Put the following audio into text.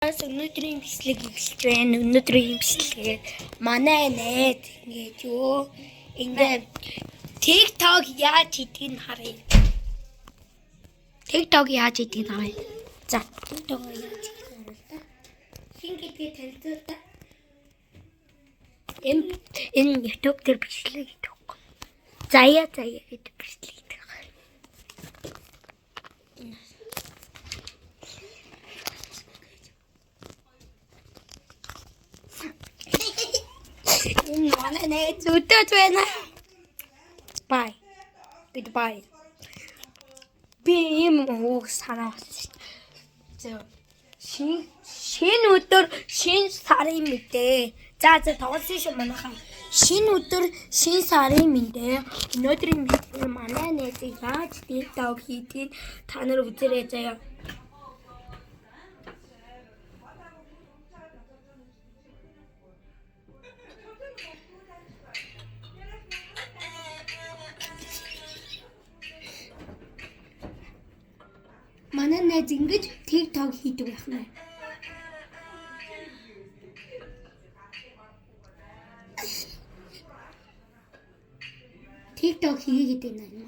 Өнөөдрийн бичлэг эхэлж байна. Өнөөдрийн бичлэгээр манай найз ингэж юу ингээд TikTok яаж хийдгийг харъя. TikTok яаж хийдгийг харъя. За, TikTok яаж хийх юм бол та. Хин гэдгийг танилцуул та. Энэ YouTube дээр бичлэг хийдэг. Заяа гэдэг бичлэг хийдэг. Энэ манай найз өдөөж байна. Bye. Goodbye. Би юм уу санаа болсон шүү дээ. Шинэ өдөр шинэ сарын мэдээ. За тоглосон шүү манайхаа. Шинэ өдөр шинэ сарын мэдээ. Өнөөдрийн мэдээ манай найз яаж TikTok хийдгийг та нар үзээрэй заяа. Манай найз ингэж TikTok хийдэг байх нь. TikTok хийгээд байна.